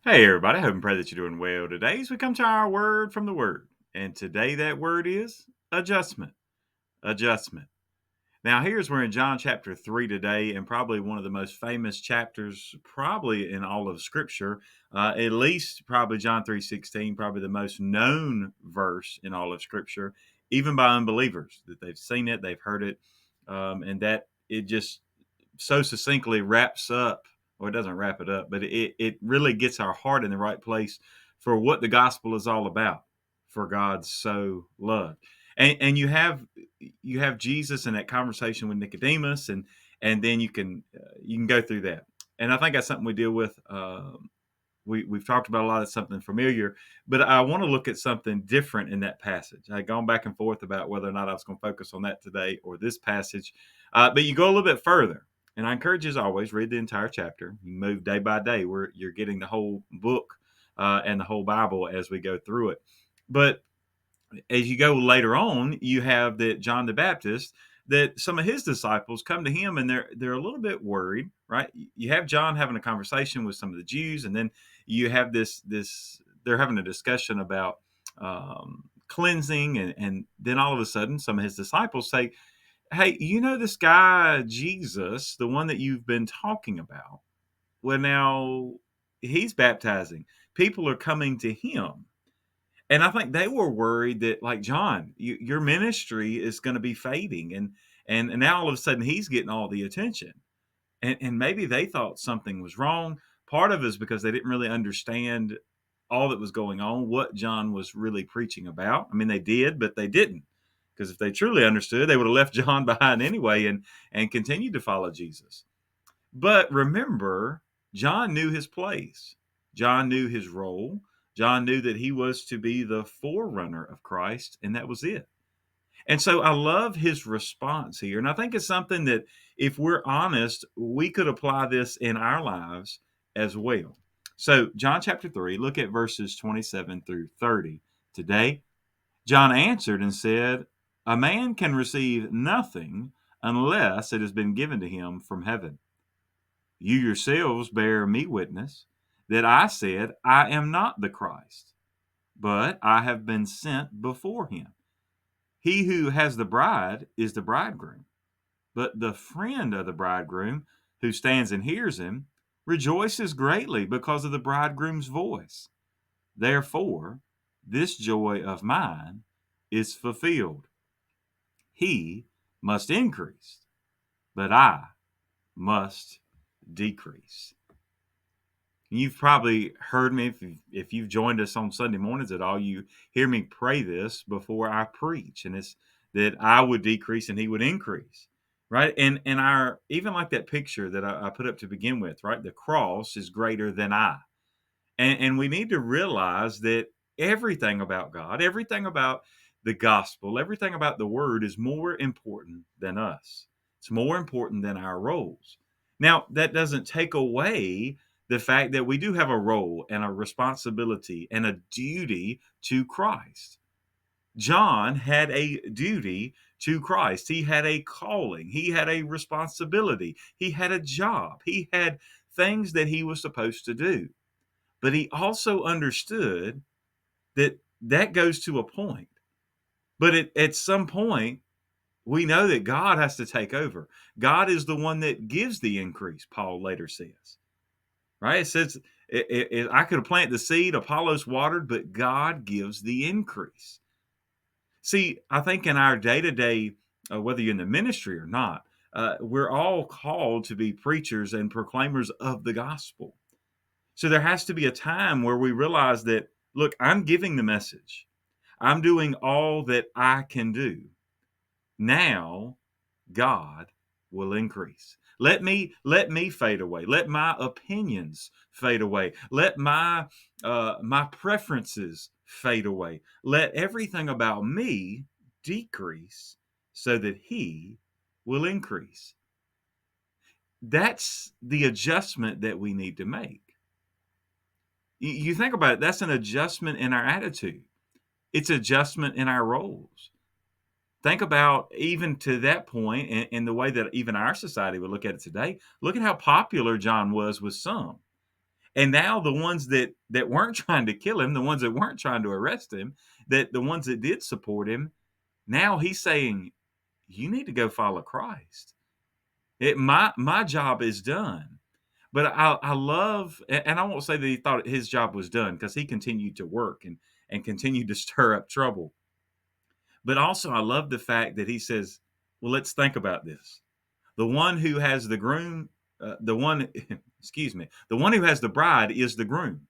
Hey everybody, I hope and pray that you're doing well today as we come to our word from the word. And today that word is adjustment. Adjustment. Now here's where in John chapter 3 today, and probably one of the most famous chapters probably in all of scripture, at least probably John 3:16, probably the most known verse in all of scripture, even by unbelievers, that they've seen it, they've heard it, and that it just so succinctly wraps up, or it doesn't wrap it up, but it really gets our heart in the right place for what the gospel is all about. For God so loved, and you have Jesus in that conversation with Nicodemus, and then you can go through that, and I think that's something we deal with. We've talked about a lot of something familiar, but I want to look at something different in that passage. I've gone back and forth about whether or not I was going to focus on that today or this passage, but you go a little bit further, and I encourage you as always read the entire chapter. You move day by day, where you're getting the whole book and the whole Bible as we go through it. But as you go later on, you have that John the Baptist, that some of his disciples come to him and they're a little bit worried, right? You have John having a conversation with some of the Jews, and then you have this they're having a discussion about cleansing, and then all of a sudden, some of his disciples say, "Hey, you know this guy Jesus, the one that you've been talking about? Well, now he's baptizing. People are coming to him." And I think they were worried that, like, John, your ministry is going to be fading, and now all of a sudden he's getting all the attention, and maybe they thought something was wrong. Part of it is because they didn't really understand all that was going on, what John was really preaching about. I mean, they did, but they didn't, because if they truly understood, they would have left John behind anyway and continued to follow Jesus. But remember, John knew his place. John knew his role. John knew that he was to be the forerunner of Christ, and that was it. And so I love his response here. And I think it's something that, if we're honest, we could apply this in our lives as well. So, John chapter 3, look at verses 27 through 30. Today, John answered and said, "A man can receive nothing unless it has been given to him from heaven. You yourselves bear me witness that I said, I am not the Christ, but I have been sent before him. He who has the bride is the bridegroom, but the friend of the bridegroom who stands and hears him rejoices greatly because of the bridegroom's voice. Therefore, this joy of mine is fulfilled. He must increase, but I must decrease." You've probably heard me, if you've joined us on Sunday mornings at all, you hear me pray this before I preach, and it's that I would decrease and he would increase, right? And our, even like that picture that I put up to begin with, right? The cross is greater than I, and we need to realize that everything about God, everything about the gospel, everything about the word is more important than us. It's more important than our roles. Now, that doesn't take away the fact that we do have a role and a responsibility and a duty to Christ. John had a duty to Christ. He had a calling. He had a responsibility. He had a job. He had things that he was supposed to do. But he also understood that that goes to a point. But at some point, we know that God has to take over. God is the one that gives the increase, Paul later says. Right? It says, I could have planted the seed, Apollos watered, but God gives the increase. See, I think in our day to day, whether you're in the ministry or not, we're all called to be preachers and proclaimers of the gospel. So there has to be a time where we realize that, look, I'm giving the message. I'm doing all that I can do. Now God will increase. Let me fade away. Let my opinions fade away. Let my preferences fade away. Let everything about me decrease so that he will increase. That's the adjustment that we need to make. You think about it, that's an adjustment in our attitude. It's adjustment in our roles. Think about, even to that point, in the way that even our society would look at it today. Look at how popular John was with some. And now the ones that weren't trying to kill him, the ones that weren't trying to arrest him, that the ones that did support him, now he's saying, you need to go follow Christ. My job is done. But I love, and I won't say that he thought his job was done, because he continued to work and continued to stir up trouble. But also, I love the fact that he says, well, let's think about this. The one who has the groom, the one, excuse me, the one who has the bride is the groom.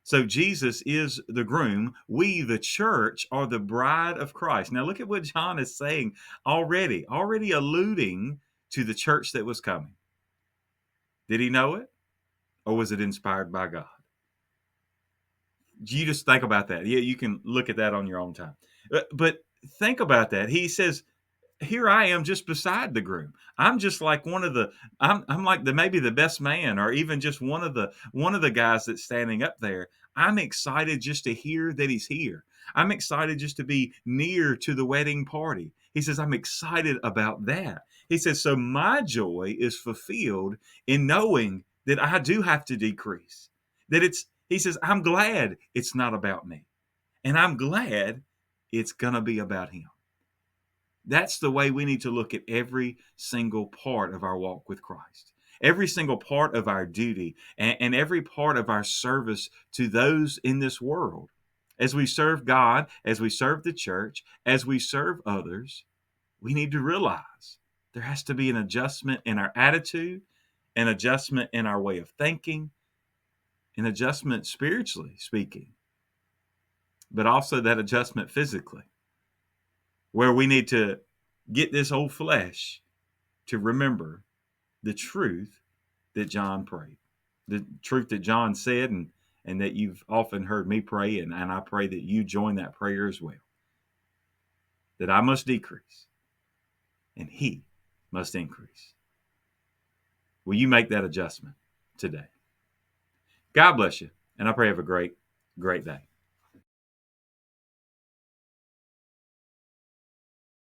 So Jesus is the groom. We, the church, are the bride of Christ. Now look at what John is saying already alluding to the church that was coming. Did he know it? Or was it inspired by God? You just think about that. Yeah, you can look at that on your own time. But think about that. He says, here I am just beside the groom. I'm just like one of the I'm like the maybe the best man, or even just one of the guys that's standing up there. I'm excited just to hear that he's here. I'm excited just to be near to the wedding party. He says, I'm excited about that. He says, so my joy is fulfilled in knowing that I do have to decrease. That he says, I'm glad it's not about me. And I'm glad it's gonna be about him. That's the way we need to look at every single part of our walk with Christ, every single part of our duty, and every part of our service to those in this world. As we serve God, as we serve the church, as we serve others, we need to realize there has to be an adjustment in our attitude, an adjustment in our way of thinking, an adjustment spiritually speaking, but also that adjustment physically, where we need to get this old flesh to remember the truth that John prayed, the truth that John said, and that you've often heard me pray, and I pray that you join that prayer as well. That I must decrease and he must increase. Will you make that adjustment today? God bless you, and I pray you have a great, great day.